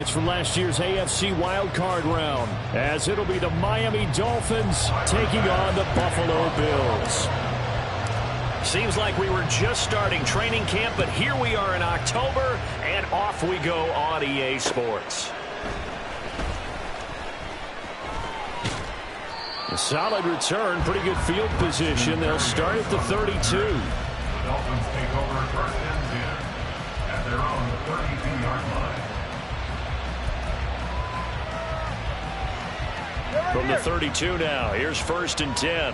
It's from last year's AFC wildcard round, as it'll be the Miami Dolphins taking on the Buffalo Bills. Seems like we were just starting training camp, but here we are in October, and off we go on EA Sports. A solid return, pretty good field position. They'll start at the 32. The Dolphins take over first and 10 at their own 32-yard line. From the 32 now, here's first and 10.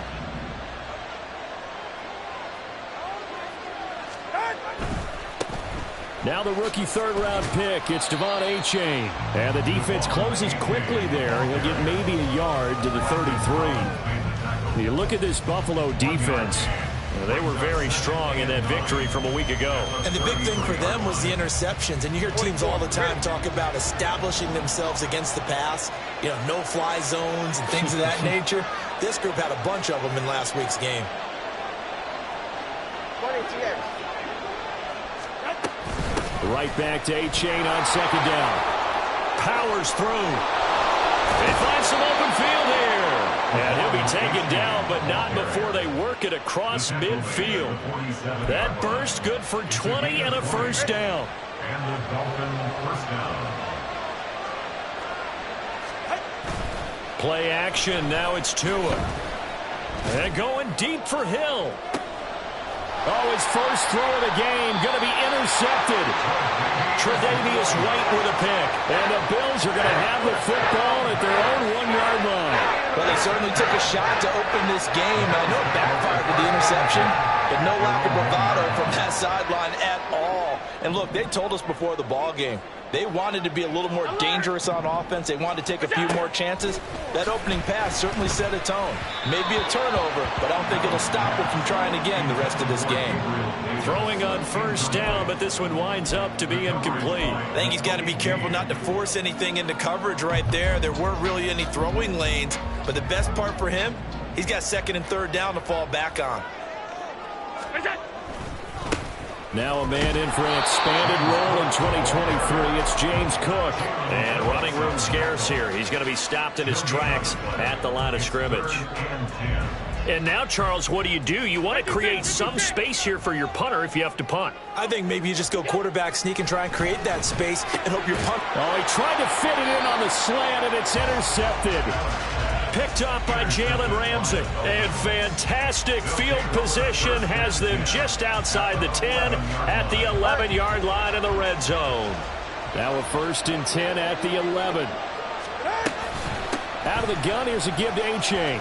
Now the rookie third-round pick, it's Devon Achane. And the defense closes quickly there. He'll get maybe a yard to the 33. You look at this Buffalo defense. They were very strong in that victory from a week ago. And the big thing for them was the interceptions. And you hear teams all the time talk about establishing themselves against the pass. You know, no-fly zones and things of that nature. This group had a bunch of them in last week's game. Right back to Achane on second down. Powers through. They find some open field here. And he'll be taken down, but not before they work it across midfield. That burst good for 20 and a first down. And the Dolphins first down. Play action, now it's Tua. And going deep for Hill. Oh, his first throw of the game going to be intercepted. Tre'Davious White with a pick. And the Bills are going to have the football at their own 1-yard line. Well, they certainly took a shot to open this game. I know it backfired with the interception, but no lack of bravado from that sideline at all. And look, they told us before the ball game, they wanted to be a little more dangerous on offense. They wanted to take a few more chances. That opening pass certainly set a tone. Maybe a turnover, but I don't think it'll stop them from trying again the rest of this game. Throwing on first down, but this one winds up to be incomplete. I think he's got to be careful not to force anything into coverage right there. There weren't really any throwing lanes, but the best part for him, he's got second and third down to fall back on. Now a man in for an expanded role in 2023. It's James Cook. And running room scarce here. He's going to be stopped in his tracks at the line of scrimmage. And now, Charles, what do? You want to create some space here for your punter if you have to punt. I think maybe you just go quarterback sneak and try and create that space and hope your punt. Oh, he tried to fit it in on the slant, and it's intercepted. Picked up by Jalen Ramsey. And fantastic field position has them just outside the 10 at the 11-yard line in the red zone. Now a first and 10 at the 11. Out of the gun, here's a give to Achane.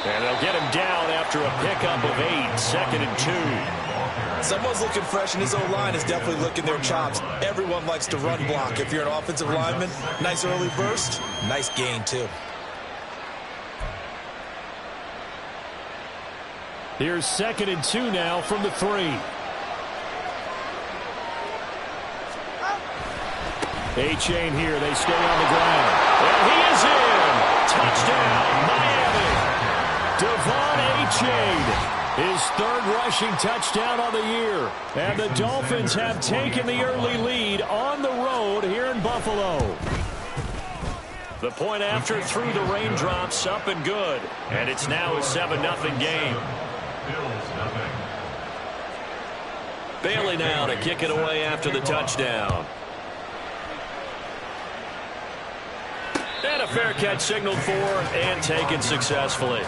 And they'll get him down after a pickup of 8, second and 2. Someone's looking fresh, and his O-line is definitely licking their chops. Everyone likes to run block. If you're an offensive lineman, nice early burst, nice gain, too. Here's second and 2 now from the 3. Achane here. They stay on the ground. And he is in. Touchdown, Miami. Devon Achane, his third rushing touchdown on the year. And the Dolphins have taken the early lead on the road here in Buffalo. The point after through the raindrops, up and good. And it's now a 7-0 game. Bailey now to kick it away after the touchdown. And a fair catch signaled for and taken successfully. The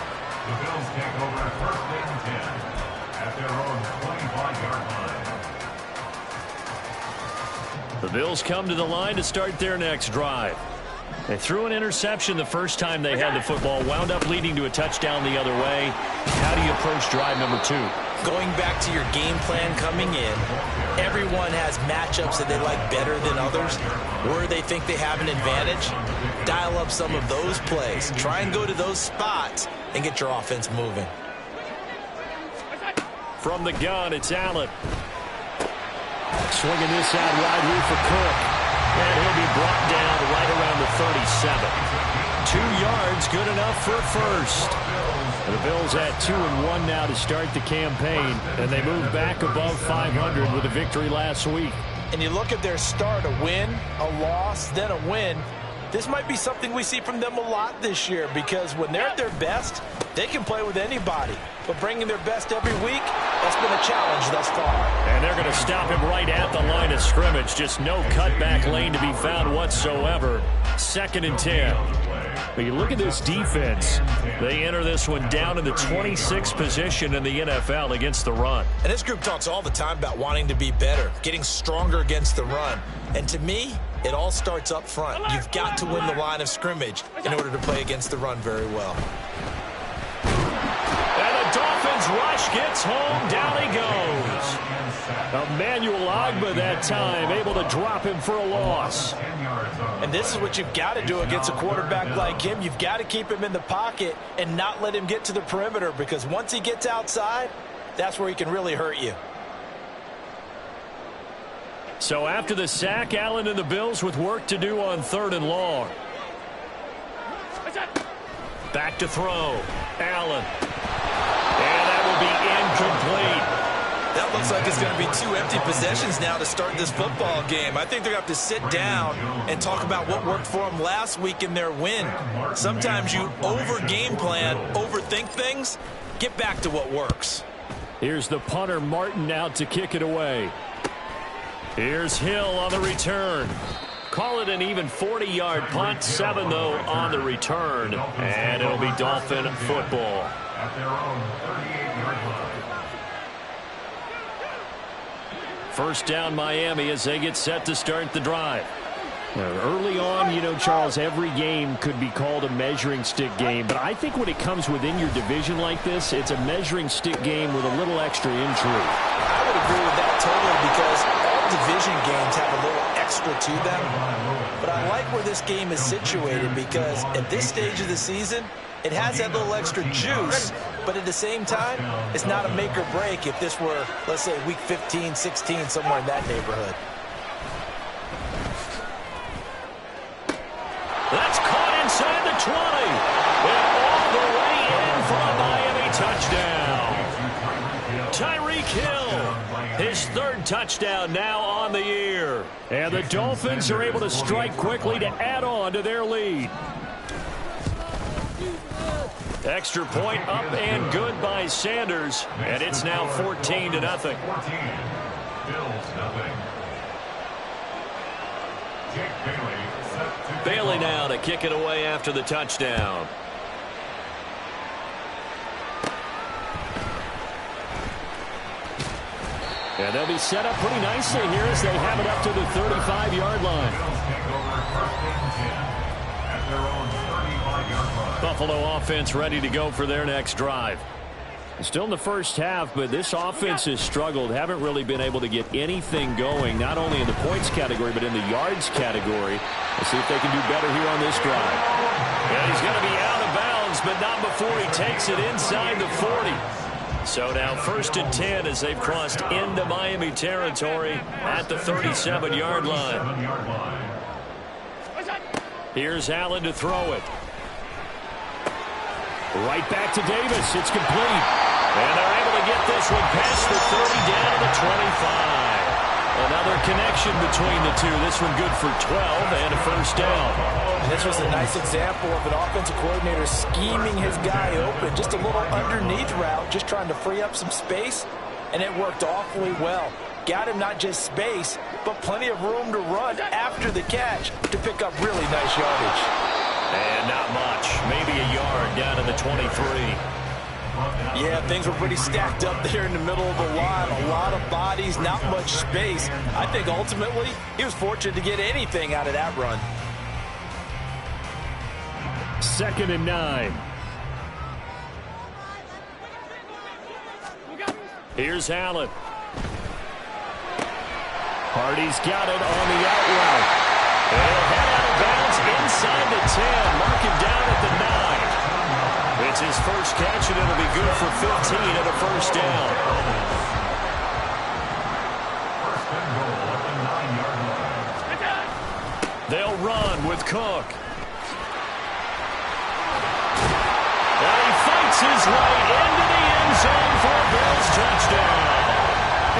Bills take over first and 10 at their own 25-yard line. The Bills come to the line to start their next drive. They threw an interception the first time they had the football, wound up leading to a touchdown the other way. How do you approach drive number 2? Going back to your game plan coming in, everyone has matchups that they like better than others, where they think they have an advantage. Dial up some of those plays. Try and go to those spots and get your offense moving. From the gun, it's Allen. Swinging this out wide route for Cook. And he'll be brought down right around the 37. 2 yards, good enough for a first. The Bills at 2-1 now to start the campaign, and they move back above 500 with a victory last week. and you look at their start, a win, a loss, then a win, this might be something we see from them a lot this year, because when they're at their best, they can play with anybody. But bringing their best every week, that's been a challenge thus far. And they're going to stop him right at the line of scrimmage. Just no cutback lane to be found whatsoever. 2nd and 10. When you look at this defense, they enter this one down in the 26th position in the NFL against the run. And this group talks all the time about wanting to be better, getting stronger against the run. And to me, it all starts up front. You've got to win the line of scrimmage in order to play against the run very well. And the Dolphins rush gets home. Down he goes. Emmanuel Ogbah that time able to drop him for a loss. And this is what you've got to do against a quarterback like him. You've got to keep him in the pocket and not let him get to the perimeter, because once he gets outside, that's where he can really hurt you. So after the sack, Allen and the Bills with work to do on 3rd and long. Back to throw. Allen. And that will be incomplete. That looks like it's going to be 2 empty possessions now to start this football game. I think they're going to have to sit down and talk about what worked for them last week in their win. Sometimes you over-game plan, overthink things. Get back to what works. Here's the punter, Martin, out to kick it away. Here's Hill on the return. Call it an even 40-yard punt. 7, though, on the return. And it'll be Dolphin football. At their own 38-yard line. First down, Miami, as they get set to start the drive. Early on, you know, Charles, every game could be called a measuring stick game. But I think when it comes within your division like this, it's a measuring stick game with a little extra intrigue. I would agree with that totally, because all division games have a little extra to them. But I like where this game is situated, because at this stage of the season, it has that little extra juice. But at the same time, it's not a make or break if this were, let's say, week 15, 16, somewhere in that neighborhood. That's caught inside the 20. And all the way in for a Miami touchdown. Tyreek Hill, his 3rd touchdown now on the year. And the Dolphins are able to strike quickly to add on to their lead. Extra point up and good by Sanders. And it's now 14-0. 14. Bills, nothing. Jake Bailey. Bailey now to kick it away after the touchdown. And they'll be set up pretty nicely here as they have it up to the 35-yard line. At their own 35-yard line. Buffalo offense ready to go for their next drive. Still in the first half, but this offense has struggled. Haven't really been able to get anything going, not only in the points category, but in the yards category. Let's see if they can do better here on this drive. Yeah, he's going to be out of bounds, but not before he takes it inside the 40. So now 1st and 10 as they've crossed into Miami territory at the 37-yard line. Here's Allen to throw it. Right back to Davis. It's complete. And they're able to get this one past the 30 down to the 25. Another connection between the two. This one good for 12 and a first down. And this was a nice example of an offensive coordinator scheming his guy open. Just a little underneath route, just trying to free up some space. And it worked awfully well. Got him not just space, but plenty of room to run after the catch to pick up really nice yardage. And not much. Maybe a yard down to the 23. Yeah, things were pretty stacked up there in the middle of the line. A lot of bodies, not much space. I think ultimately he was fortunate to get anything out of that run. 2nd and 9. Here's Allen. Hardy's got it on the out route. And he'll head out of bounds inside the 10. Mark him down at the 9. It's his first catch, and it'll be good for 15 and a first down. They'll run with Cook. And he fights his way into the end zone for a Bills touchdown.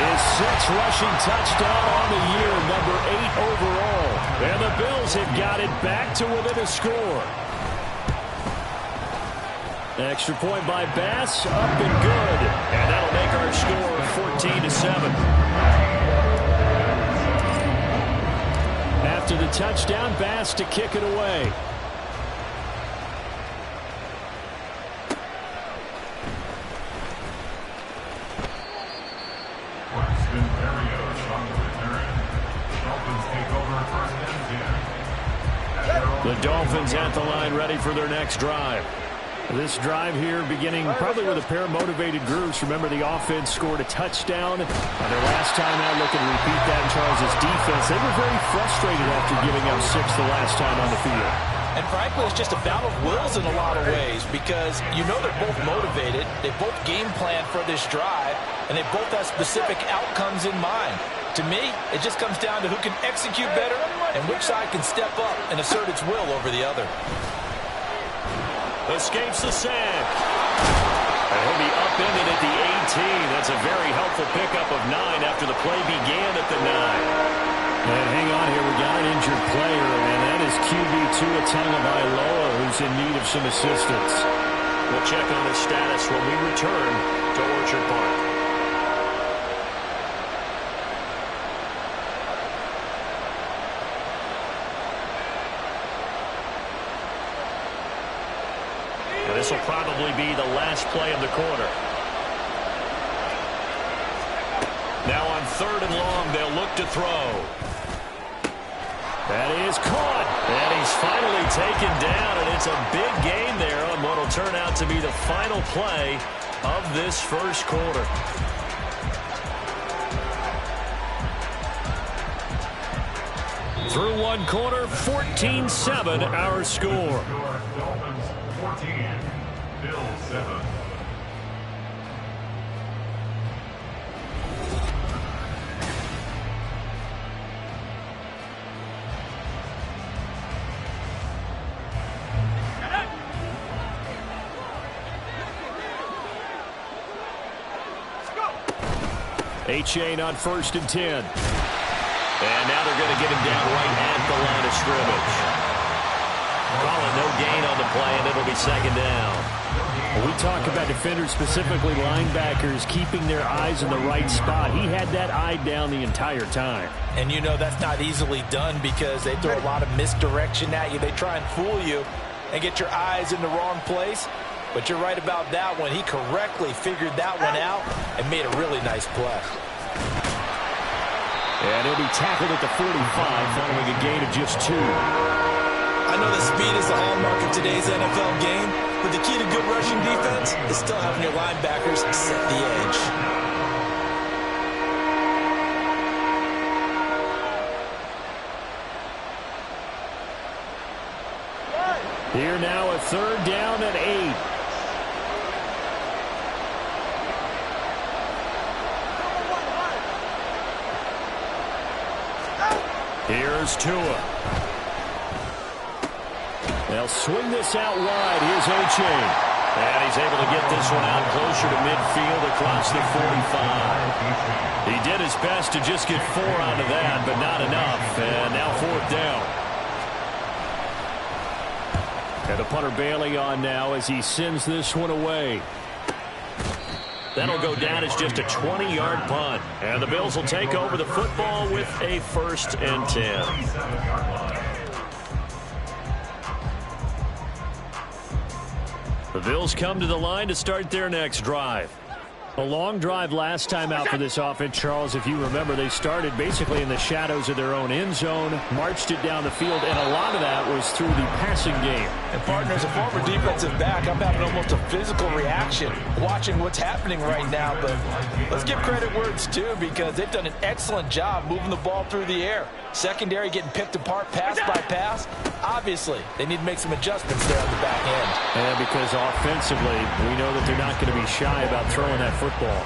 His sixth rushing touchdown on the year, number 8 overall. And the Bills have got it back to within a score. Extra point by Bass, up and good. And that'll make our score 14-7. After the touchdown, Bass to kick it away. The Dolphins at the line, ready for their next drive. This drive here beginning probably with a pair of motivated groups. Remember, the offense scored a touchdown on their last time out. Looking to repeat that in Charles' defense. They were very frustrated after giving up 6 the last time on the field. And frankly, it's just a battle of wills in a lot of ways because you know they're both motivated. They both game plan for this drive, and they both have specific outcomes in mind. To me, it just comes down to who can execute better and which side can step up and assert its will over the other. Escapes the sack. And he'll be upended at the 18. That's a very helpful pickup of 9 after the play began at the 9. And hang on here, we got an injured player, and that is QB Tua Tagovailoa, who's in need of some assistance. We'll check on his status when we return to Orchard Park. This will probably be the last play of the quarter. Now on 3rd and long, they'll look to throw. That is caught. And he's finally taken down, and it's a big gain there on what will turn out to be the final play of this first quarter. Through one quarter, 14-7 our score. Dolphins 14, Bills 7. H-Chain on 1st and 10. And now they're going to get him down right at the line of scrimmage. Calling no gain on the play, and it'll be 2nd down. We talk about defenders, specifically linebackers, keeping their eyes in the right spot. He had that eye down the entire time. And you know that's not easily done because they throw a lot of misdirection at you. They try and fool you and get your eyes in the wrong place. But you're right about that one. He correctly figured that one out and made a really nice play. And he'll be tackled at the 45 following a gain of just 2. I know that speed is the hallmark of today's NFL game, but the key to good rushing defense is still having your linebackers set the edge. Here now a 3rd down and 8. Here's Tua. They'll swing this out wide. Here's O'Chain. And he's able to get this one out closer to midfield across the 45. He did his best to just get 4 out of that, but not enough. And now 4th down. And the punter Bailey on now as he sends this one away. That'll go down as just a 20-yard punt. And the Bills will take over the football with a 1st and 10. The Bills come to the line to start their next drive. A long drive last time out for this offense, Charles. If you remember, they started basically in the shadows of their own end zone, marched it down the field, and a lot of that was through the passing game. And partner, as a former defensive back, I'm having almost a physical reaction watching what's happening right now. But let's give credit where it's due because they've done an excellent job moving the ball through the air. Secondary getting picked apart pass by pass. Obviously, they need to make some adjustments there on the back end. And because offensively, we know that they're not going to be shy about throwing that football.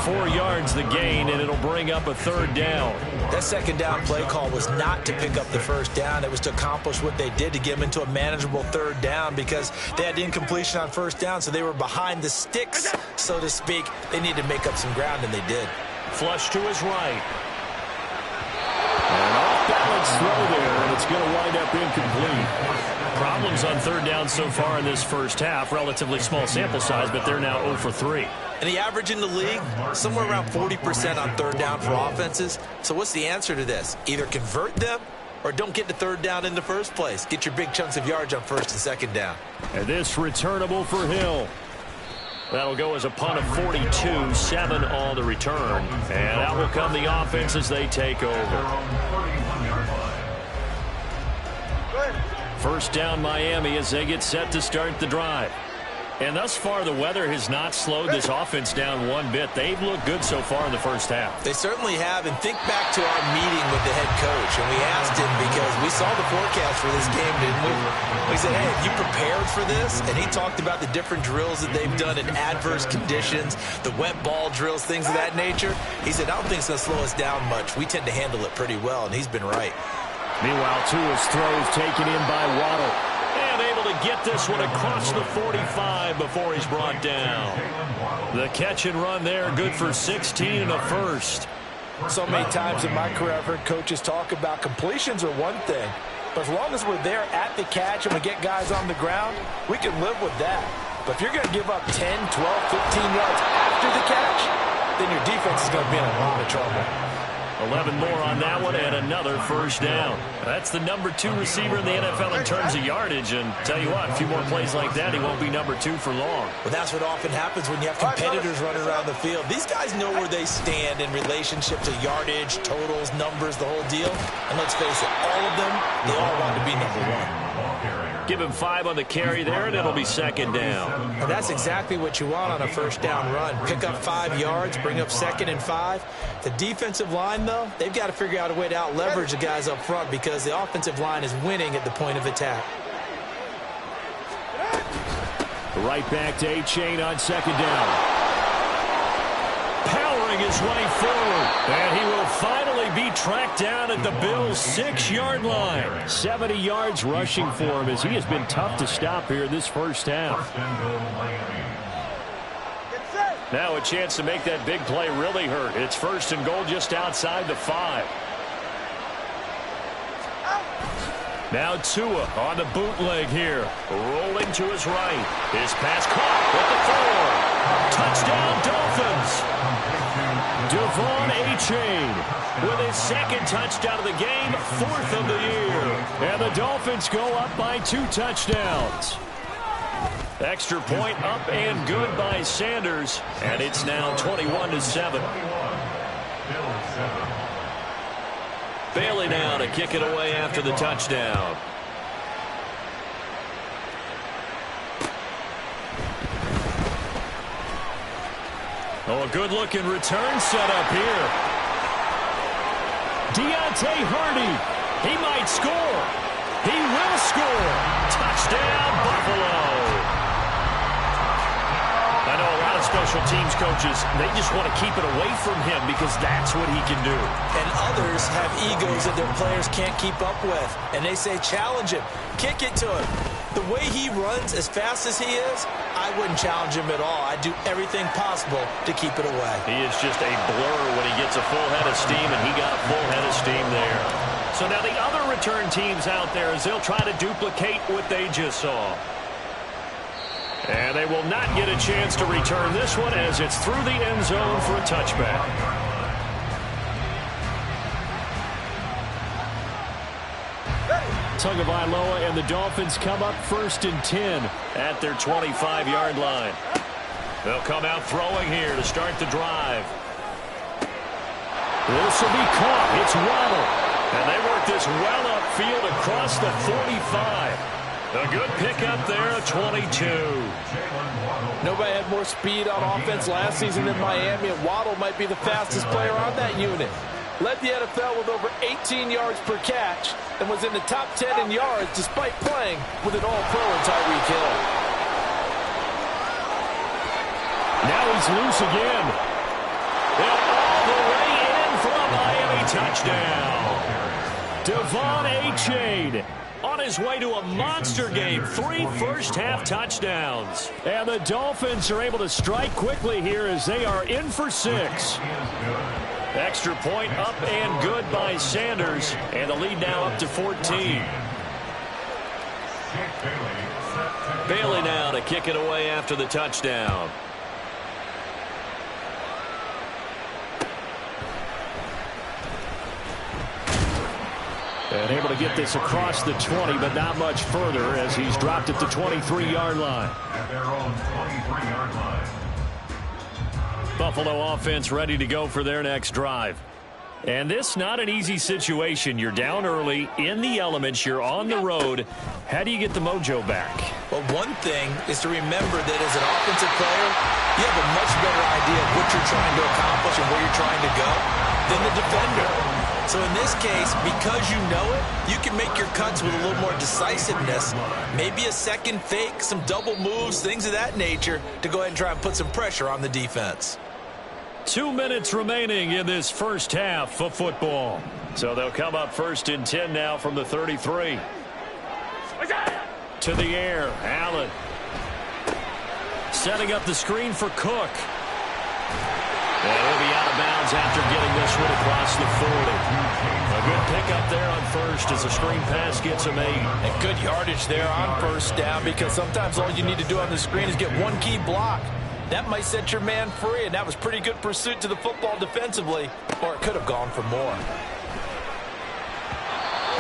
4 yards the gain, and it'll bring up a 3rd down. That 2nd down play call was not to pick up the 1st down. It was to accomplish what they did to get them into a manageable 3rd down because they had incompletion on 1st down, so they were behind the sticks, so to speak. They needed to make up some ground, and they did. flush to his right. An off-balance throw there, and it's going to wind up incomplete. Problems on third down so far in this first half. Relatively small sample size, but they're now 0 for 3. And the average in the league, somewhere around 40% on third down for offenses. So what's the answer to this? Either convert them or don't get to third down in the first place. Get your big chunks of yards on first and second down. And this returnable for Hill. That'll go as a punt of 42, 7 on the return. And out will come the offense as they take over. First down Miami as they get set to start the drive. And thus far, the weather has not slowed this offense down one bit. They've looked good so far in the first half. They certainly have. And think back to our meeting with the head coach. And we asked him because we saw the forecast for this game, didn't we? We said, hey, have you prepared for this? And he talked about the different drills that they've done in adverse conditions, the wet ball drills, things of that nature. He said, I don't think it's going to slow us down much. We tend to handle it pretty well, and he's been right. Meanwhile, Tua's throws taken in by Waddle. And able to get this one across the 45 before he's brought down. The catch and run there, good for 16 and a first. So many times in my career, I've heard coaches talk about completions are one thing. But as long as we're there at the catch and we get guys on the ground, we can live with that. But if you're going to give up 10, 12, 15 yards after the catch, then your defense is going to be in a lot of trouble. 11 more on that one and another first down. That's the number 2 receiver in the NFL in terms of yardage. And tell you what, a few more plays like that, he won't be number 2 for long. Well, that's what often happens when you have competitors running around the field. These guys know where they stand in relationship to yardage, totals, numbers, the whole deal. And let's face it, all of them, they all want to be number 1. Give him 5 on the carry there, and it'll be second down. And that's exactly what you want on a first down run. Pick up 5 yards, bring up second and 5. The defensive line, though, they've got to figure out a way to out-leverage the guys up front because the offensive line is winning at the point of attack. Right back to A-Chain on second down. Powering his way forward, and he will finally be tracked down at the Bills' 6-yard line. 70 yards rushing for him as he has been tough to stop here this first half. Now a chance to make that big play really hurt. It's first and goal just outside the 5. Now Tua on the bootleg here. Rolling to his right. His pass caught at the 4. Touchdown Dolphins. Devon A-Chain with his second touchdown of the game, 4th of the year. And the Dolphins go up by 2 touchdowns. Extra point up and good by Sanders. And it's now 21-7. Bailey now to kick it away after the touchdown. Oh, a good-looking return set up here. Deontay Hardy. He might score. He will score. Touchdown, Buffalo. I know a lot of special teams coaches, they just want to keep it away from him because that's what he can do. And others have egos that their players can't keep up with. And they say, challenge him. Kick it to him. The way he runs as fast as he is, I wouldn't challenge him at all. I'd do everything possible to keep it away. He is just a blur when he gets a full head of steam, and he got a full head of steam there. So now the other return teams out there as they'll try to duplicate what they just saw. And they will not get a chance to return this one as it's through the end zone for a touchback. Tagovailoa and the Dolphins come up 1st and 10 at their 25-yard line. They'll come out throwing here to start the drive. This will be caught. It's Waddle. And they work this well upfield across the 45. A good pickup there, a 22. Nobody had more speed on offense last season than Miami, and Waddle might be the fastest player on that unit. Led the NFL with over 18 yards per catch and was in the top 10 in yards despite playing with an all-pro in Tyreek Hill. Now he's loose again. And all the way in for a Miami touchdown. Devon A-Chain. on his way to a monster game. 3 first-half touchdowns. And the Dolphins are able to strike quickly here as they are in for 6. Extra point up and good by Sanders. And the lead now up to 14. Bailey now to kick it away after the touchdown. And able to get this across the 20, but not much further as he's dropped at the 23-yard line. At their own 23-yard line. Buffalo offense ready to go for their next drive. And this not an easy situation. You're down early, in the elements, you're on the road. How do you get the mojo back? Well, one thing is to remember that as an offensive player, you have a much better idea of what you're trying to accomplish and where you're trying to go than the defender. So in this case, because you know it, you can make your cuts with a little more decisiveness. Maybe a second fake, some double moves, things of that nature to go ahead and try and put some pressure on the defense. 2 minutes remaining in this first half of football. So they'll come up 1st and 10 now from the 33. To the air, Allen. Setting up the screen for Cook. And he'll be out of bounds after getting this one across the 40. A good pickup there on first as the screen pass gets him 8. And good yardage there on first down, because sometimes all you need to do on the screen is get one key block. That might set your man free, and that was pretty good pursuit to the football defensively, or it could have gone for more.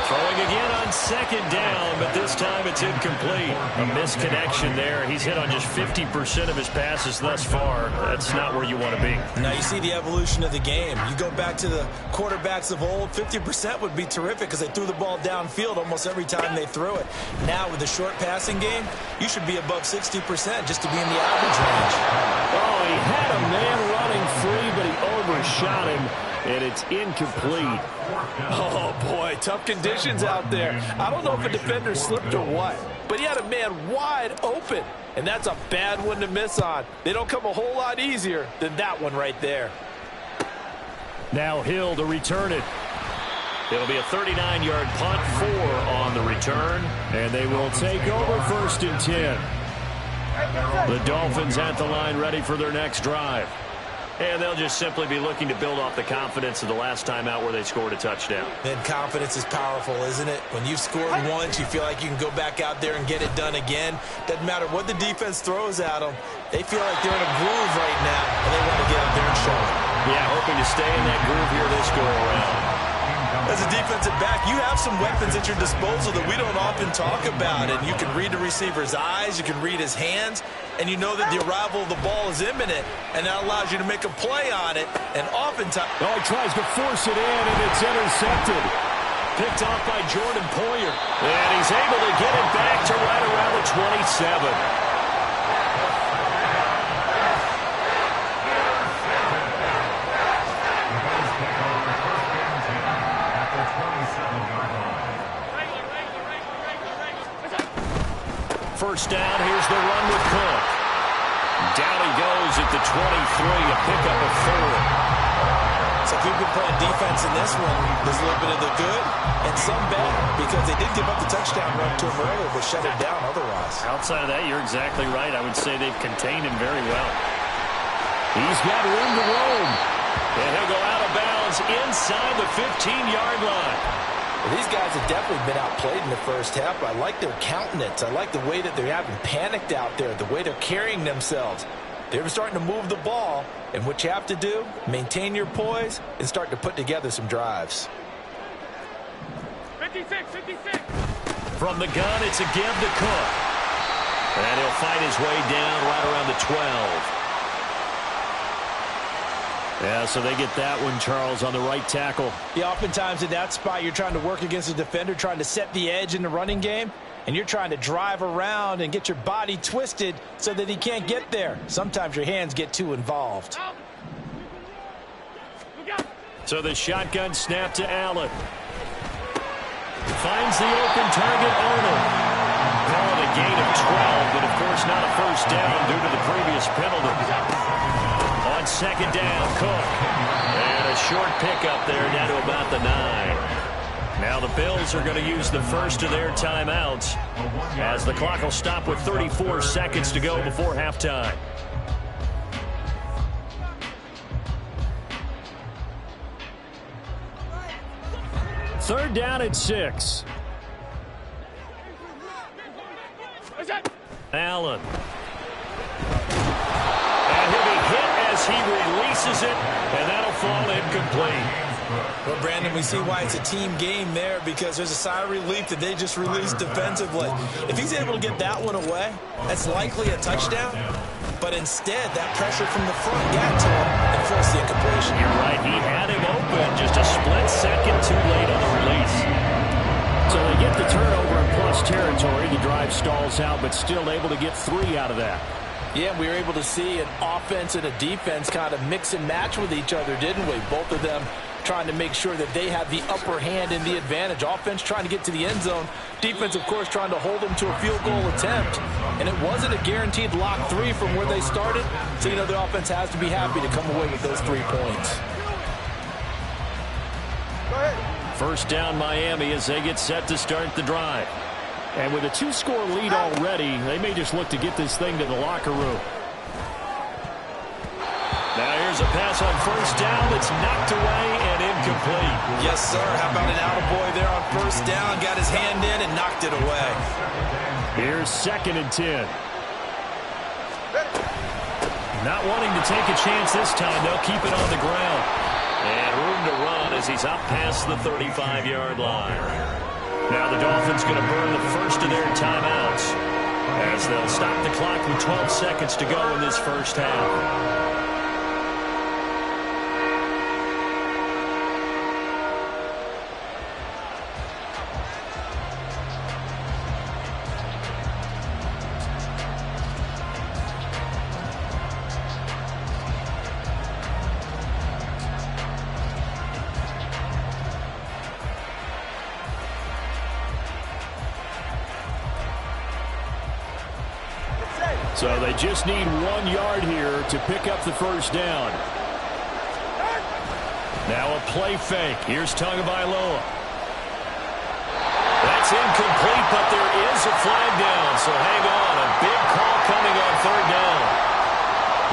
Throwing again on 2nd down, but this time it's incomplete. A misconnection there. He's hit on just 50% of his passes thus far. That's not where you want to be. Now you see the evolution of the game. You go back to the quarterbacks of old, 50% would be terrific because they threw the ball downfield almost every time they threw it. Now with the short passing game, you should be above 60% just to be in the average range. Oh, he had a man running free, but he overshot him, and it's incomplete. Oh, boy, tough conditions out there. I don't know if a defender slipped or what, but he had a man wide open, and that's a bad one to miss on. They don't come a whole lot easier than that one right there. Now Hill to return it. It'll be a 39-yard punt, 4 on the return. And they will take over 1st and 10. The Dolphins at the line ready for their next drive. And they'll just simply be looking to build off the confidence of the last time out where they scored a touchdown. And confidence is powerful, isn't it? When you've scored once, you feel like you can go back out there and get it done again. Doesn't matter what the defense throws at them. They feel like they're in a groove right now, and they want to get out there and show it. Yeah, hoping to stay in that groove here this go-around. As a defensive back, you have some weapons at your disposal that we don't often talk about. And you can read the receiver's eyes, you can read his hands, and you know that the arrival of the ball is imminent, and that allows you to make a play on it. And oftentimes... Oh, he tries to force it in, and it's intercepted. Picked off by Jordan Poyer. And he's able to get it back to right around the 27. First down, here's the run with Cook. Down he goes at the 23, a pickup of 4. So if we've been playing defense in this one, there's a little bit of the good and some bad, because they did give up the touchdown run to him earlier, but shut it down otherwise. Outside of that, you're exactly right. I would say they've contained him very well. He's got room to roam. And he'll go out of bounds inside the 15-yard line. Well, these guys have definitely been outplayed in the first half, but I like their countenance. I like the way that they haven't panicked out there, the way they're carrying themselves. They're starting to move the ball, and what you have to do, maintain your poise and start to put together some drives. 56. From the gun, it's a give to Cook. And he'll fight his way down right around the 12. Yeah, so they get that one, Charles, on the right tackle. Yeah, oftentimes in that spot, you're trying to work against a defender, trying to set the edge in the running game, and you're trying to drive around and get your body twisted so that he can't get there. Sometimes your hands get too involved. So the shotgun snap to Allen. Finds the open target, Arnold. Called a gain of 12, but of course not a first down due to the previous penalty. On second down, Cook. And a short pickup there down to about the 9. Now the Bills are going to use the first of their timeouts as the clock will stop with 34 seconds to go before halftime. Third down at 6. Allen. And he'll be hit as he releases it, and that'll fall incomplete. Well, Brandon, we see why it's a team game there, because there's a sigh of relief that they just released defensively. If he's able to get that one away, that's likely a touchdown. But instead, that pressure from the front got to him and forced the incompletion. You're right. He had him open. Just a split second too late on the release. So they get the turnover in plus territory. The drive stalls out, but still able to get 3 out of that. Yeah, we were able to see an offense and a defense kind of mix and match with each other, didn't we? Both of them trying to make sure that they have the upper hand and the advantage. Offense trying to get to the end zone. Defense, of course, trying to hold them to a field goal attempt. And it wasn't a guaranteed lock 3 from where they started. So, the offense has to be happy to come away with those 3 points. First down Miami as they get set to start the drive. And with a 2-score lead already, they may just look to get this thing to the locker room. Now here's a pass on first down that's knocked away and incomplete. Yes, sir. How about an attaboy there on first down? Got his hand in and knocked it away. Here's 2nd and 10. Not wanting to take a chance this time. They'll keep it on the ground. And room to run as he's up past the 35-yard line. Now the Dolphins going to burn the first of their timeouts as they'll stop the clock with 12 seconds to go in this first half. So they just need 1 yard here to pick up the first down. Now a play fake. Here's Tagovailoa. That's incomplete, but there is a flag down, so hang on. A big call coming on third down.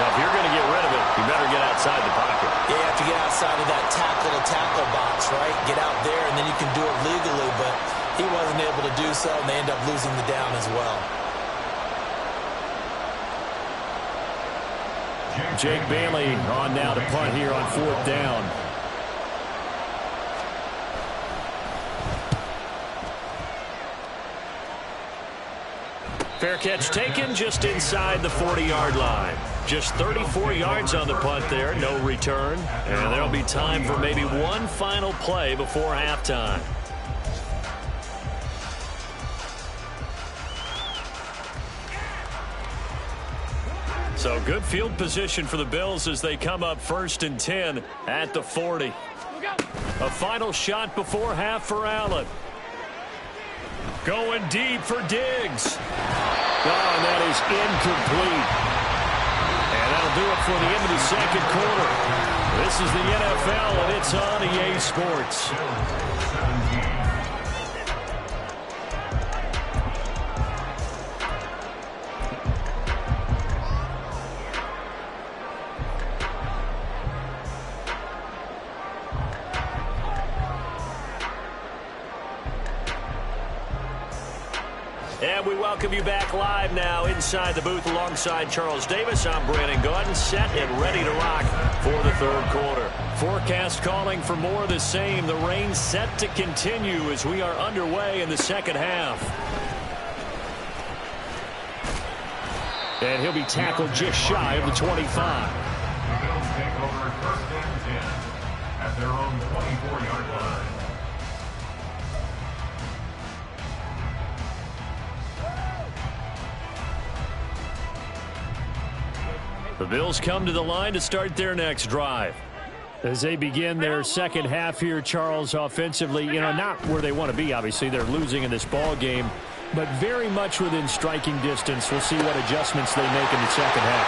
Now, if you're going to get rid of it, you better get outside the pocket. Yeah, you have to get outside of that tackle-to-tackle box, right? Get out there, and then you can do it legally, but he wasn't able to do so, and they end up losing the down as well. Jake Bailey on now to punt here on 4th down. Fair catch taken just inside the 40-yard line. Just 34 yards on the punt there, no return. And there'll be time for maybe one final play before halftime. So good field position for the Bills as they come up 1st and 10 at the 40. A final shot before half for Allen. Going deep for Diggs. Oh, and that is incomplete. And that'll do it for the end of the second quarter. This is the NFL, and it's on EA Sports. And we welcome you back live now inside the booth alongside Charles Davis. I'm Brandon Gaudin, set and ready to rock for the third quarter. Forecast calling for more of the same. The rain set to continue as we are underway in the second half. And he'll be tackled just shy of the 25. The Bills take over 1st and 10 at their own 24-yard line. The Bills come to the line to start their next drive. As they begin their second half here, Charles, offensively, not where they want to be, obviously. They're losing in this ball game, but very much within striking distance. We'll see what adjustments they make in the second half.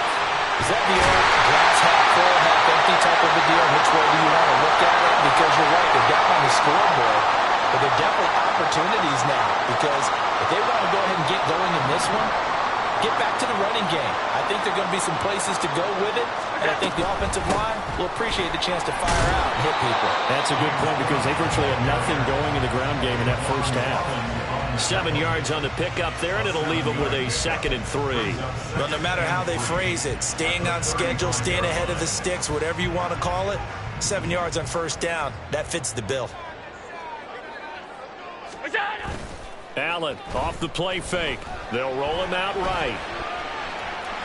Is that the old glass half full, half empty type of a deal? Which way do you want to look at it? Because you're right, they're down on the scoreboard. but they're definitely opportunities now, because if they want to go ahead and get going in this one, get back to the running game. I think there are going to be some places to go with it, and I think the offensive line will appreciate the chance to fire out and hit people. That's a good point, because they virtually had nothing going in the ground game in that first half. 7 yards on the pickup there, and it'll leave them with a 2nd and 3. Well, no matter how they phrase it, staying on schedule, staying ahead of the sticks, whatever you want to call it, 7 yards on first down, that fits the bill. Allen off the play fake. They'll roll him out right.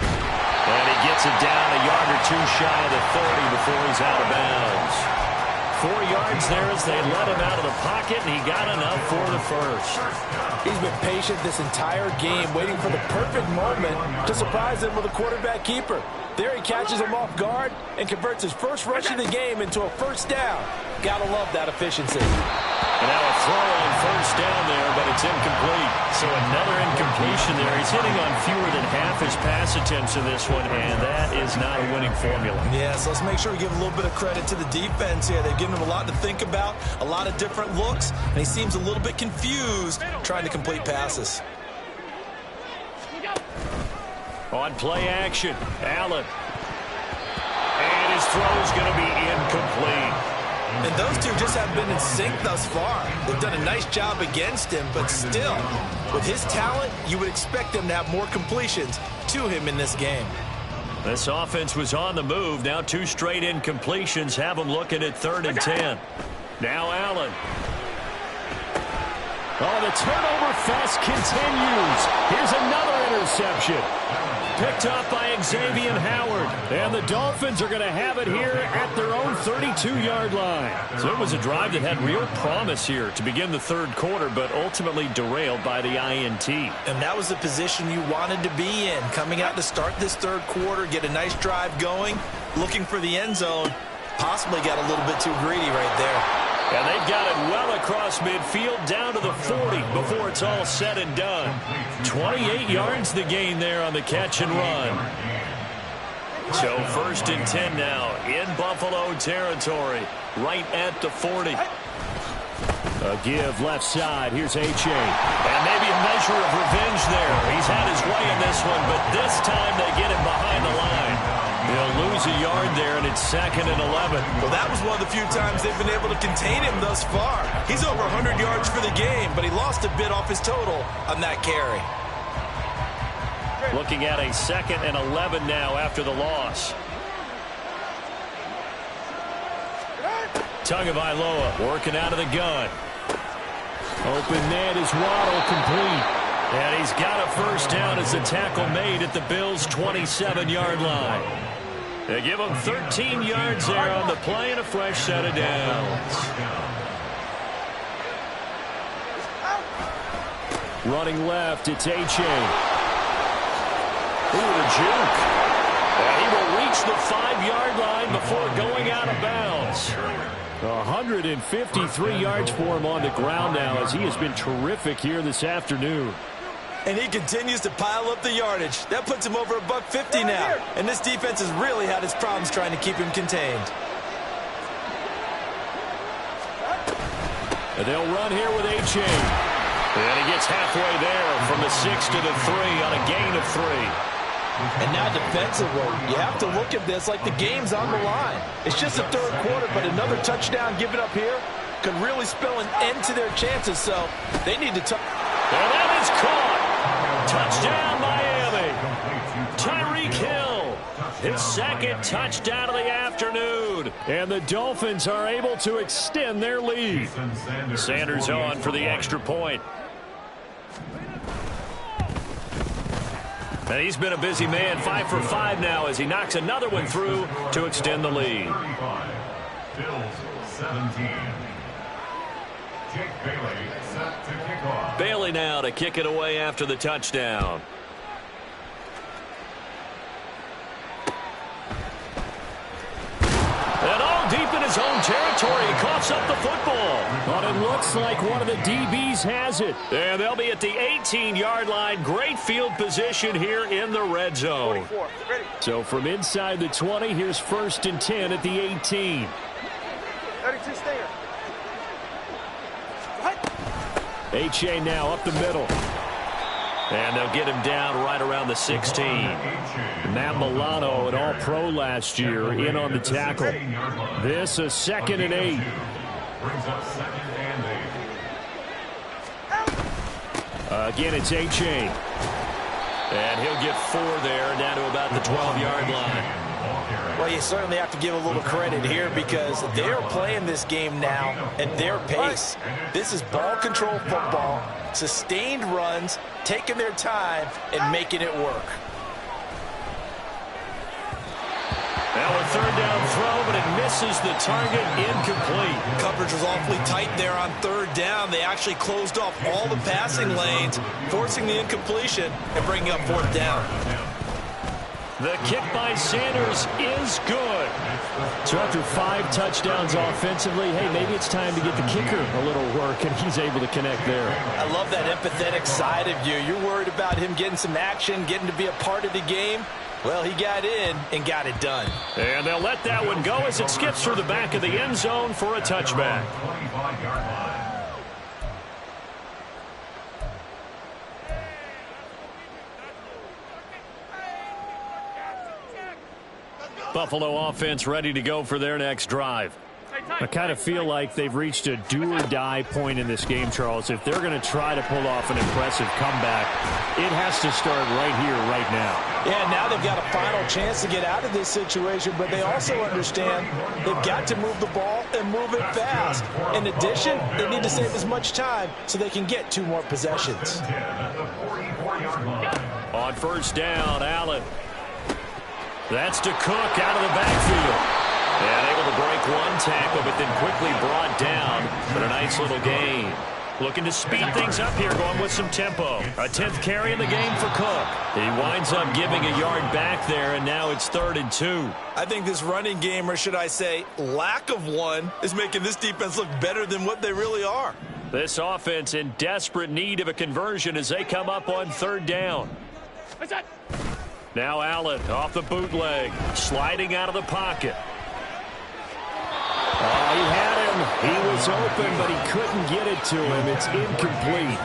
And he gets it down a yard or two shy of the 30 before he's out of bounds. 4 yards there as they let him out of the pocket, and he got enough for the first. He's been patient this entire game, waiting for the perfect moment to surprise them with a quarterback keeper. There he catches him off guard and converts his first rush of the game into a first down. Gotta love that efficiency. And now a throw on first down there, but it's incomplete. So another incompletion there. He's hitting on fewer than half his pass attempts in this one, and that is not a winning formula. Yeah, so let's make sure we give a little bit of credit to the defense here. They've given him a lot to think about, a lot of different looks, and he seems a little bit confused trying to complete passes. On play action, Allen. And his throw's going to be incomplete. And those two just have been in sync thus far. They've done a nice job against him, but still, with his talent, you would expect them to have more completions to him in this game. This offense was on the move. Now 2 straight incompletions have them looking at 3rd and 10. Now Allen. Oh, the turnover fest continues. Here's another interception. Picked up by Xavier Howard. And the Dolphins are going to have it here at their own 32-yard line. So it was a drive that had real promise here to begin the 3rd quarter, but ultimately derailed by the INT. And that was the position you wanted to be in. Coming out to start this 3rd quarter, get a nice drive going, looking for the end zone. Possibly got a little bit too greedy right there. And they've got it well across midfield down to the 40 before it's all said and done. 28 yards the gain there on the catch and run. So 1st and 10 now in Buffalo territory, right at the 40. A give left side. Here's H.A. And maybe a measure of revenge there. He's had his way in this one, but this time they get him behind the line. They'll lose a yard there, and it's 2nd and 11. Well, that was one of the few times they've been able to contain him thus far. He's over 100 yards for the game, but he lost a bit off his total on that carry. Looking at a 2nd and 11 now after the loss. Tagovailoa working out of the gun. Open net is Waddle, complete. And he's got a first down as the tackle made at the Bills' 27-yard line. They give him 13 yards there on the play and a fresh set of downs. Running left, it's H.A. Ooh, the juke. And he will reach the 5-yard line before going out of bounds. 153 yards for him on the ground now, as he has been terrific here this afternoon. And he continues to pile up the yardage. That puts him over $150 now. And this defense has really had its problems trying to keep him contained. And they'll run here with H.A. And he gets halfway there from the 6 to the 3 on a gain of 3. And now defensively, you have to look at this like the game's on the line. It's just the 3rd quarter, but another touchdown given up here could really spell an end to their chances. So they need to... And that is caught. Touchdown, Miami. Tyreek Hill, his 2nd touchdown of the afternoon. And the Dolphins are able to extend their lead. Sanders on for the extra point. And he's been a busy man, 5 for 5 now as he knocks another one through to extend the lead. Bills 17. Jake Bailey set to kick off. Bailey now to kick it away after the touchdown. And all deep in his own territory, he coughs up the football. But it looks like one of the DBs has it. And they'll be at the 18-yard line. Great field position here in the red zone. So from inside the 20, here's 1st and 10 at the 18. 32, stay here. What? H.A. now up the middle. And they'll get him down right around the 16. Matt Milano, an all-pro last year, in on the tackle. This a 2nd and 8. Brings up 2nd and 8. Again, it's H.A. And he'll get 4 there, down to about the 12-yard line. Well, you certainly have to give a little credit here because they're playing this game now at their pace. This is ball control football, sustained runs, taking their time, and making it work. Now a 3rd down throw, but it misses the target, incomplete. Coverage was awfully tight there on 3rd down. They actually closed off all the passing lanes, forcing the incompletion and bringing up 4th down. The kick by Sanders is good. So after 5 touchdowns offensively, hey, maybe it's time to get the kicker a little work, and he's able to connect there. I love that empathetic side of you. You're worried about him getting some action, getting to be a part of the game. Well, he got in and got it done. And they'll let that one go as it skips through the back of the end zone for a touchback. 25-yard line. Buffalo offense ready to go for their next drive. I kind of feel like they've reached a do-or-die point in this game, Charles. If they're going to try to pull off an impressive comeback, it has to start right here, right now. Yeah, now they've got a final chance to get out of this situation, but they also understand they've got to move the ball and move it fast. In addition, they need to save as much time so they can get 2 more possessions. On 1st down, Allen. That's to Cook out of the backfield. And able to break 1 tackle, but then quickly brought down. But a nice little gain. Looking to speed things up here, going with some tempo. A 10th carry in the game for Cook. He winds up giving a yard back there, and now it's 3rd and 2. I think this running game, or should I say lack of one, is making this defense look better than what they really are. This offense in desperate need of a conversion as they come up on 3rd down. Now Allen off the bootleg, sliding out of the pocket. Oh, he had him. He was open, but he couldn't get it to him. It's incomplete.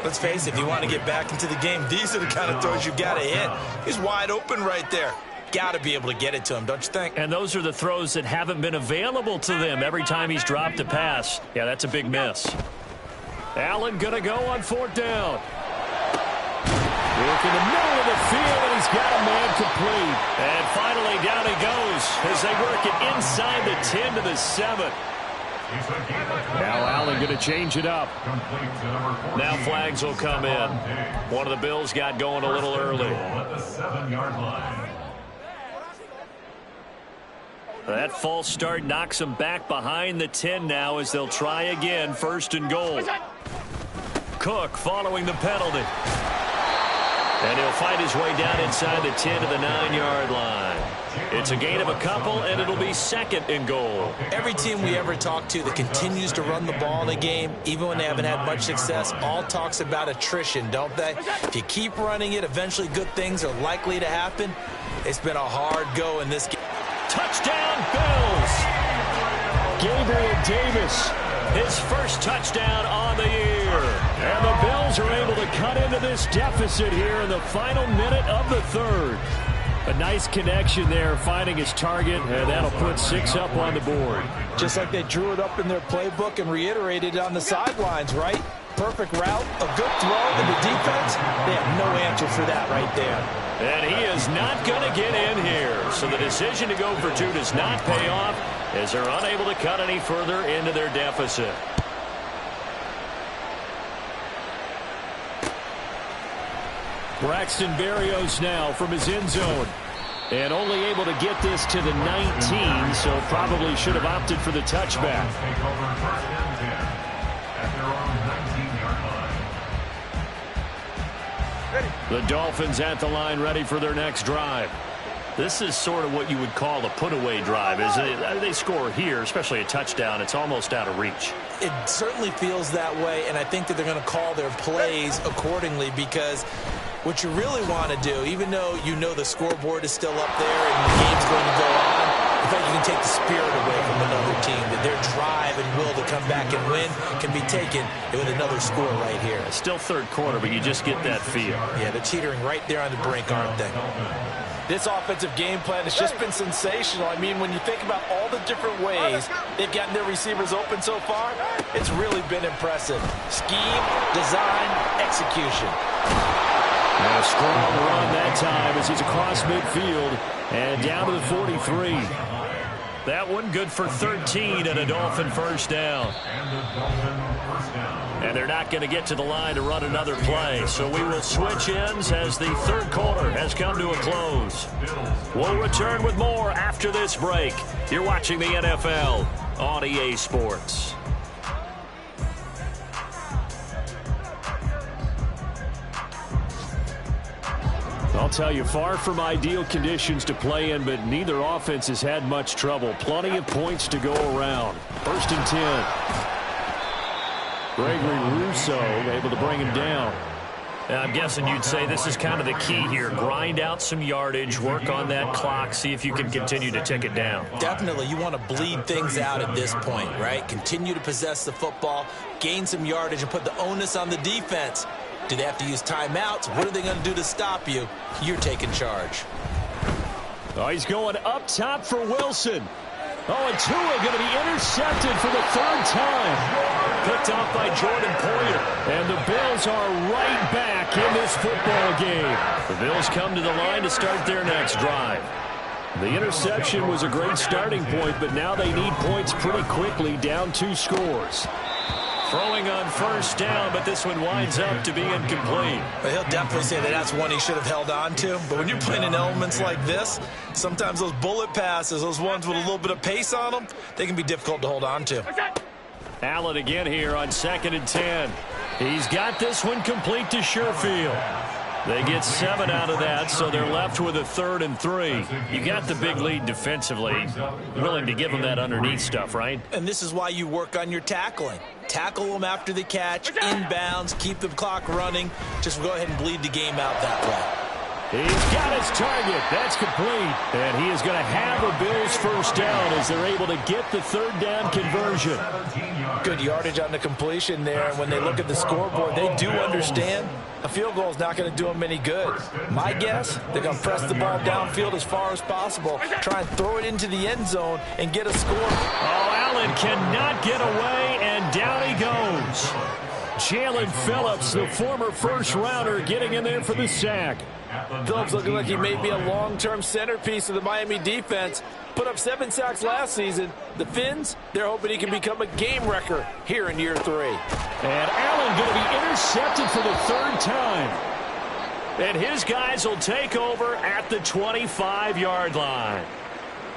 Let's face it, if you want to get back into the game, these are the kind of throws you got to hit. He's wide open right there. Got to be able to get it to him, don't you think? And those are the throws that haven't been available to them every time he's dropped a pass. Yeah, that's a big miss. Allen going to go on 4th down. Look in the middle of the field, and he's got a man complete. And finally, down he goes as they work it inside the 10 to the 7. Now Allen going to change it up. Now flags will come in. One of the Bills got going a little early. That false start knocks them back behind the 10 now as they'll try again, 1st and goal. Cook following the penalty. And he'll fight his way down inside the 10 to the 9-yard line. It's a gain of a couple, and it'll be 2nd and goal. Every team we ever talk to that continues to run the ball in a game, even when they haven't had much success, all talks about attrition, don't they? If you keep running it, eventually good things are likely to happen. It's been a hard go in this game. Touchdown, Bills! Gabriel Davis, his first touchdown on the year. And the Bills are able to cut into this deficit here in the final minute of the 3rd. A nice connection there, finding his target, and that'll put 6 up on the board. Just like they drew it up in their playbook and reiterated it on the sidelines, right? Perfect route, a good throw, and the defense, they have no answer for that right there. And he is not going to get in here. So the decision to go for 2 does not pay off as they're unable to cut any further into their deficit. Braxton Berrios now from his end zone. And only able to get this to the 19, so probably should have opted for the touchback. The Dolphins at the line, ready for their next drive. This is sort of what you would call a put-away drive. As they score here, especially a touchdown, it's almost out of reach. It certainly feels that way, and I think that they're going to call their plays accordingly because what you really want to do, even though you know the scoreboard is still up there and the game's going to go on, in fact, you can take the spirit away from another team, that their drive and will to come back and win can be taken with another score right here. Still third quarter, but you just get that feel. Yeah, they're teetering right there on the brink, aren't they? This offensive game plan has just been sensational. I mean, when you think about all the different ways they've gotten their receivers open so far, it's really been impressive. Scheme, design, execution. And a strong run that time as he's across midfield and down to the 43. That one good for 13 and a Dolphin first down. And they're not going to get to the line to run another play. So we will switch ends as the third quarter has come to a close. We'll return with more after this break. You're watching the NFL on EA Sports. I'll tell you, far from ideal conditions to play in, but neither offense has had much trouble. Plenty of points to go around. 1st and 10. Gregory Rousseau able to bring him down. I'm guessing you'd say this is kind of the key here. Grind out some yardage, work on that clock, see if you can continue to tick it down. Definitely, you want to bleed things out at this point, right? Continue to possess the football, gain some yardage, and put the onus on the defense. Do they have to use timeouts? What are they going to do to stop you? You're taking charge. Oh, he's going up top for Wilson. Oh, and Tua going to be intercepted for the 3rd time. Picked off by Jordan Poyer. And the Bills are right back in this football game. The Bills come to the line to start their next drive. The interception was a great starting point, but now they need points pretty quickly, down 2 scores. Throwing on first down, but this one winds up to be incomplete. But he'll definitely say that that's one he should have held on to. But when you're playing in elements like this, sometimes those bullet passes, those ones with a little bit of pace on them, they can be difficult to hold on to. Allen again here on 2nd and 10. He's got this one complete to Sherfield. They get 7 out of that, so they're left with a 3rd and 3. You got the big lead defensively. Willing to give them that underneath stuff, right? And this is why you work on your tackling. Tackle them after the catch, inbounds, keep the clock running. Just go ahead and bleed the game out that way. He's got his target. That's complete. And he is going to have a Bills first down as they're able to get the 3rd down conversion. Good yardage on the completion there. And when they look at the scoreboard, they do understand a field goal is not going to do them any good. My guess, they're going to press the ball downfield as far as possible, try and throw it into the end zone and get a score. Oh, Allen cannot get away, and down he goes. Jalen Phillips, the former first-rounder, getting in there for the sack. Phillips looking like he may be a long-term centerpiece of the Miami defense. Put up 7 sacks last season. The Fins, they're hoping he can become a game wrecker here in year 3. And Allen going to be intercepted for the 3rd time. And his guys will take over at the 25-yard line.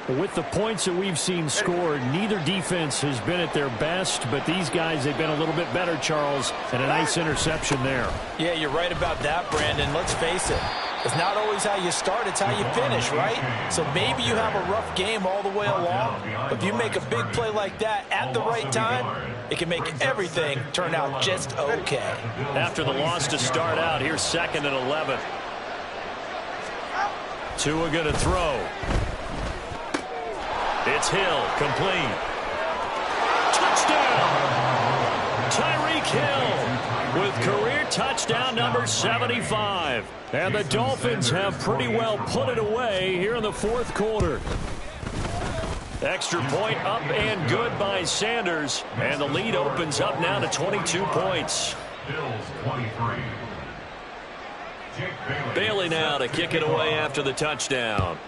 With the points that we've seen scored, neither defense has been at their best, but these guys, they've been a little bit better, Charles, and a nice interception there. Yeah, you're right about that, Brandon. Let's face it. It's not always how you start, it's how you finish, right? So maybe you have a rough game all the way along, but if you make a big play like that at the right time, it can make everything turn out just okay. After the loss to start out, here's 2nd and 11. Tua going to throw. It's Hill, complete. Touchdown! Tyreek Hill with career touchdown number 75. And the Dolphins have pretty well put it away here in the 4th quarter. Extra point up and good by Sanders. And the lead opens up now to 22 points. Bills 23. Bailey now to kick it away after the touchdown.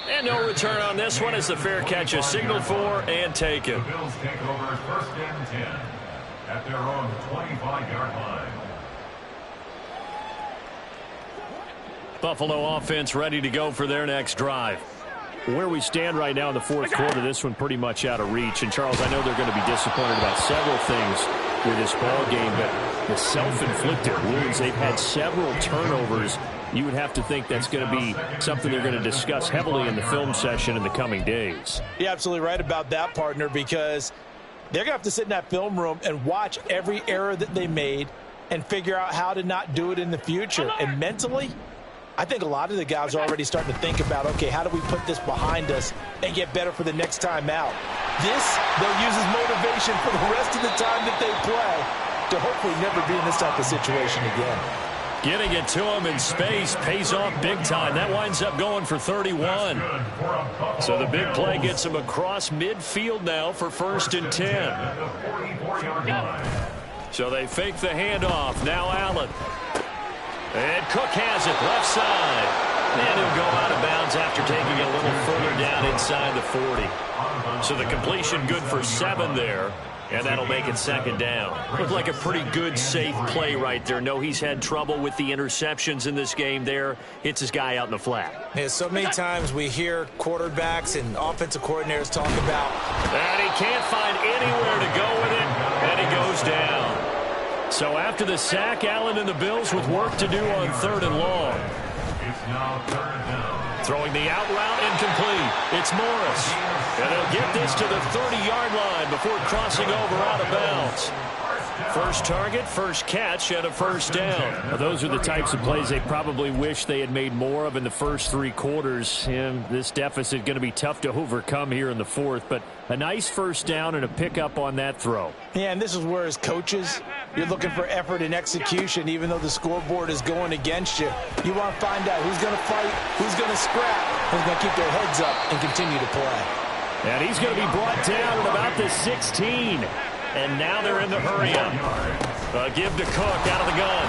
And no return on this one as the fair catch is signaled for and taken. The Bills take over 1st and 10 at their own 25-yard line. Buffalo offense ready to go for their next drive. Where we stand right now in the 4th quarter, this one pretty much out of reach. And, Charles, I know they're going to be disappointed about several things with this ball game, but the self-inflicted wounds, they've had several turnovers. You would have to think that's going to be something they're going to discuss heavily in the film session in the coming days. You're absolutely right about that, partner, because they're going to have to sit in that film room and watch every error that they made and figure out how to not do it in the future. And mentally, I think a lot of the guys are already starting to think about, okay, how do we put this behind us and get better for the next time out? This, they'll use as motivation for the rest of the time that they play to hopefully never be in this type of situation again. Getting it to him in space pays off big time. That winds up going for 31. So the big play gets him across midfield now for 1st and 10. So they fake the handoff. Now Allen. And Cook has it left side. And he'll go out of bounds after taking it a little further down inside the 40. So the completion good for 7 there. And that'll make it 2nd down. Looked like a pretty good, safe play right there. No, he's had trouble with the interceptions in this game there. Hits his guy out in the flat. Yeah, so many times we hear quarterbacks and offensive coordinators talk about. And he can't find anywhere to go with it. And he goes down. So after the sack, Allen and the Bills with work to do on 3rd and long. It's now 3rd down. Throwing the out route incomplete. It's Morris. And they'll get this to the 30-yard line before crossing over out of bounds. First target, first catch, and a 1st down. Now, those are the types of plays they probably wish they had made more of in the first 3 quarters. And this deficit going to be tough to overcome here in the 4th. But a nice 1st down and a pickup on that throw. Yeah, and this is where as coaches, you're looking for effort and execution, even though the scoreboard is going against you. You want to find out who's going to fight, who's going to scrap, who's going to keep their heads up and continue to play. And he's going to be brought down at about the 16. And now they're in the hurry-up. Give to Cook out of the gun.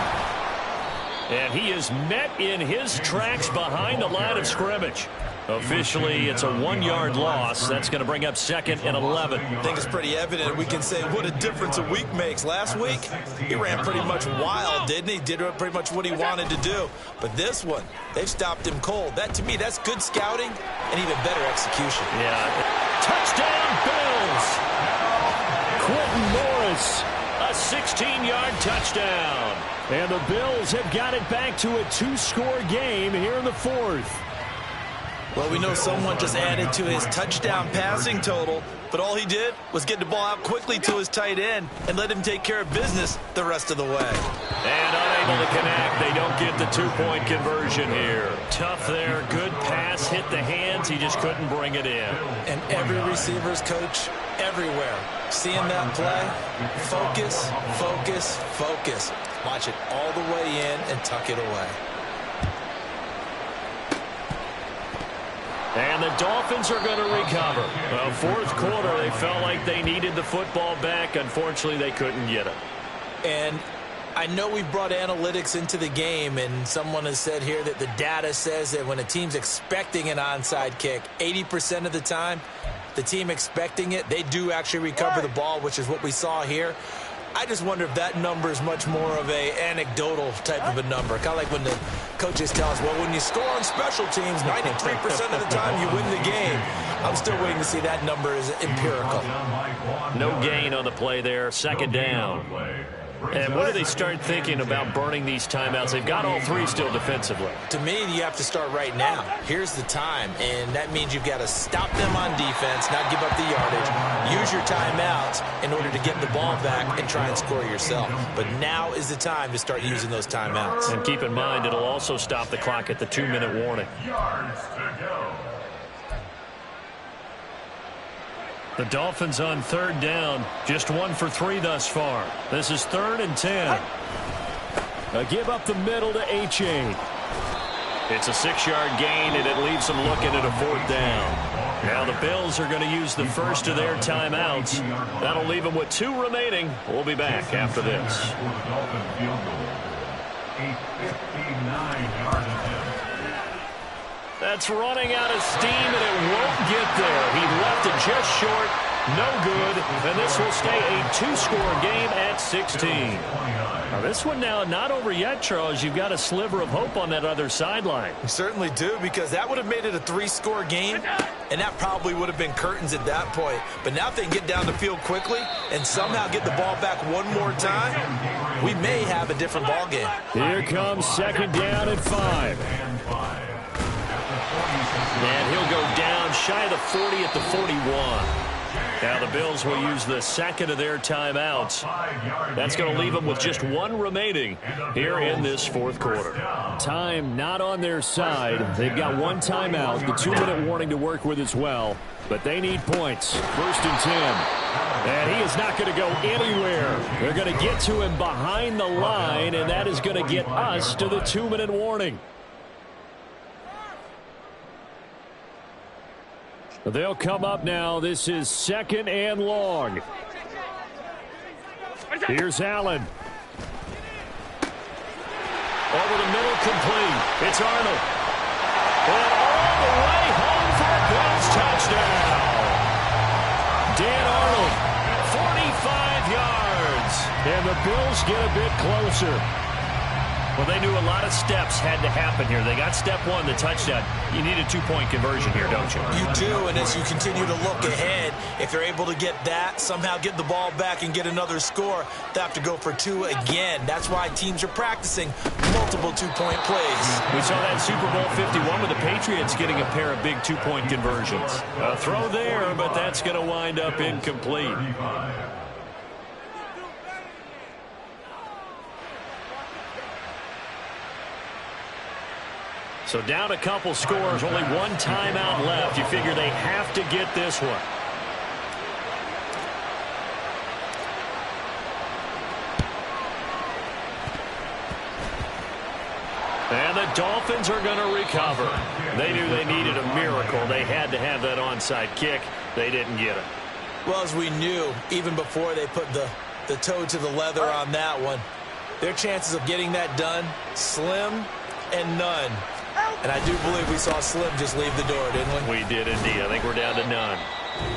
And he is met in his tracks behind the line of scrimmage. Officially, it's a 1-yard loss. That's going to bring up 2nd and 11. I think it's pretty evident. We can say what a difference a week makes. Last week, he ran pretty much wild, didn't he? Did pretty much what he wanted to do. But this one, they've stopped him cold. That, to me, that's good scouting and even better execution. Yeah. Touchdown, Bills! Quentin Morris, a 16-yard touchdown. And the Bills have got it back to a 2-score game here in the 4th. Well, we know someone just added to his touchdown passing total, but all he did was get the ball out quickly to his tight end and let him take care of business the rest of the way. And unable to connect. They don't get the 2-point conversion here. Tough there. Good pass. Hit the hands. He just couldn't bring it in. And every receiver's coach everywhere, seeing that play, focus, focus, focus. Watch it all the way in and tuck it away. And the Dolphins are going to recover. Well, 4th quarter, they felt like they needed the football back. Unfortunately, they couldn't get it. And I know we brought analytics into the game, and someone has said here that the data says that when a team's expecting an onside kick, 80% of the time, the team expecting it, they do actually recover the ball, which is what we saw here. I just wonder if that number is much more of a anecdotal type of a number. Kind of like when the coaches tell us, well, when you score on special teams, 93% of the time you win the game. I'm still waiting to see that number is empirical. No gain on the play there. 2nd down. And what do they start thinking about burning these timeouts? They've got all 3 still defensively. To me, you have to start right now. Here's the time, and that means you've got to stop them on defense, not give up the yardage, use your timeouts in order to get the ball back and try and score yourself. But now is the time to start using those timeouts. And keep in mind, it'll also stop the clock at the 2-minute warning. Yards to go. The Dolphins on 3rd down, just 1 for 3 thus far. This is 3rd and 10. A give up the middle to H.A. It's a 6-yard gain, and it leaves them looking at a 4th down. Now the Bills are going to use the first of their timeouts. That'll leave them with 2 remaining. We'll be back after this. That's running out of steam, and it won't get there. He left it just short. No good. And this will stay a 2-score game at 16. Now this one now not over yet, Charles. You've got a sliver of hope on that other sideline. You certainly do, because that would have made it a 3-score game, and that probably would have been curtains at that point. But now if they can get down the field quickly and somehow get the ball back one more time, we may have a different ball game. Here comes 2nd down and 5. And he'll go down shy of the 40 at the 41. Now the Bills will use the second of their timeouts. That's going to leave them with just one remaining here in this fourth quarter. Time not on their side. They've got one timeout, the 2-minute warning to work with as well. But they need points. 1st and 10. And he is not going to go anywhere. They're going to get to him behind the line, and that is going to get us to the 2-minute warning. They'll come up now. This is 2nd and long. Here's Allen. Over the middle, complete. It's Arnold. And all the way home for a Bills touchdown. Dan Arnold, 45 yards. And the Bills get a bit closer. Well, they knew a lot of steps had to happen here. They got step one, the touchdown. You need a 2-point conversion here, don't you? You do, and as you continue to look ahead, if they're able to get that, somehow get the ball back and get another score, they have to go for 2 again. That's why teams are practicing multiple 2-point plays. We saw that Super Bowl 51 with the Patriots getting a pair of big 2-point conversions. A throw there, but that's going to wind up incomplete. So down a couple scores, only one timeout left. You figure they have to get this one. And the Dolphins are going to recover. They knew they needed a miracle. They had to have that onside kick. They didn't get it. Well, as we knew, even before they put the toe to the leather on that one, their chances of getting that done, slim and none. And I do believe we saw Slim just leave the door, didn't we? We did indeed. I think we're down to none.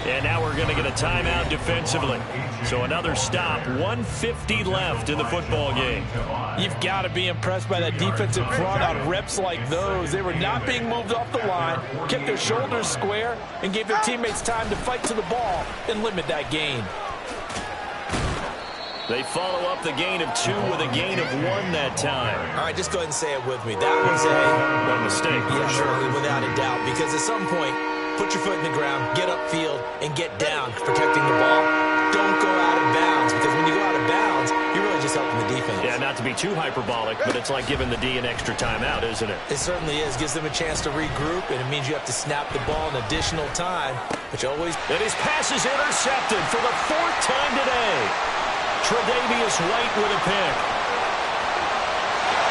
And now we're going to get a timeout defensively. So another stop, 1:50 left in the football game. You've got to be impressed by that defensive front on reps like those. They were not being moved off the line, kept their shoulders square, and gave their teammates time to fight to the ball and limit that gain. They follow up the gain of 2 with a gain of 1 that time. All right, just go ahead and say it with me. That was a mistake. Yeah, sure, without a doubt. Because at some point, put your foot in the ground, get upfield, and get down, protecting the ball. Don't go out of bounds, because when you go out of bounds, you're really just helping the defense. Yeah, not to be too hyperbolic, but it's like giving the D an extra timeout, isn't it? It certainly is. Gives them a chance to regroup, and it means you have to snap the ball an additional time, which always... And his pass is intercepted for the 4th time today. Tre'Davious White with a pick.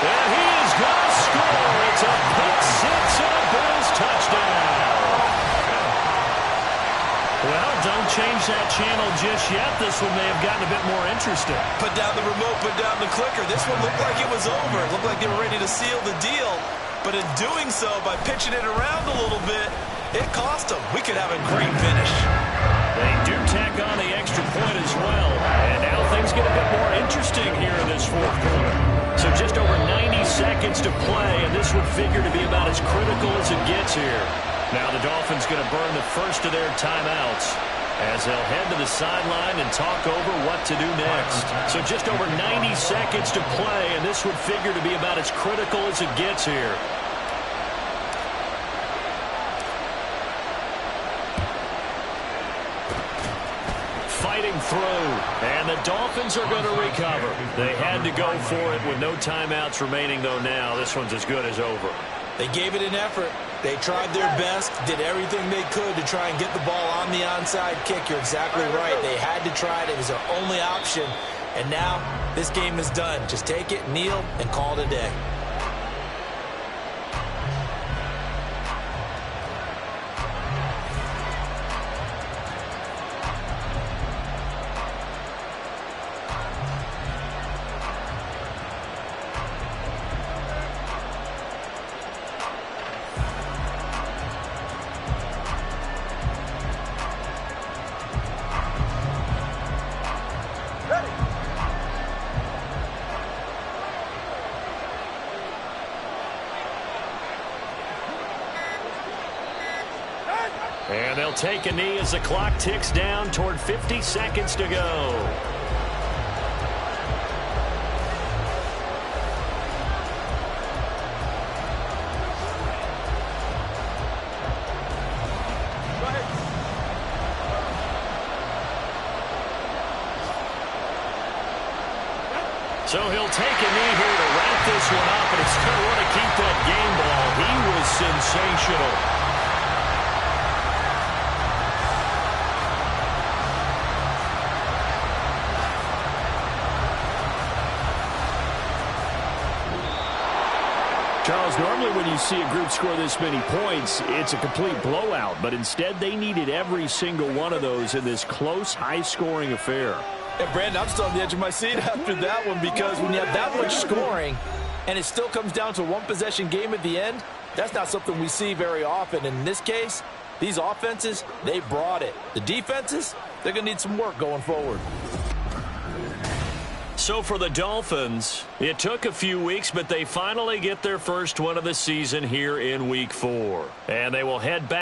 And he is going to score. It's a pick 6 and a Bills touchdown. Well, don't change that channel just yet. This one may have gotten a bit more interesting. Put down the remote, put down the clicker. This one looked like it was over. It looked like they were ready to seal the deal. But in doing so, by pitching it around a little bit, it cost them. We could have a great finish. They do tack on the extra point as well. And now things get a bit more interesting here in this fourth quarter. So just over 90 seconds to play, and this would figure to be about as critical as it gets here. Now the Dolphins going to burn the first of their timeouts as they'll head to the sideline and talk over what to do next. So just over 90 seconds to play, and this would figure to be about as critical as it gets here. Fighting through, and the Dolphins are going to recover. They had to go for it with no timeouts remaining, though now this one's as good as over. They gave it an effort. They tried their best, did everything they could to try and get the ball on the onside kick. You're exactly right. They had to try it. It was their only option. And now this game is done. Just take it, kneel, and call it a day. And they'll take a knee as the clock ticks down toward 50 seconds to go. So he'll take a knee here to wrap this one up, and he's going to want to keep that game ball. He was sensational. Charles, normally when you see a group score this many points, it's a complete blowout. But instead, they needed every single one of those in this close, high-scoring affair. And, Brandon, I'm still on the edge of my seat after that one, because when you have that much scoring and it still comes down to a one-possession game at the end, that's not something we see very often. And in this case, these offenses, they brought it. The defenses, they're going to need some work going forward. So for the Dolphins, it took a few weeks, but they finally get their first one of the season here in Week 4. And they will head back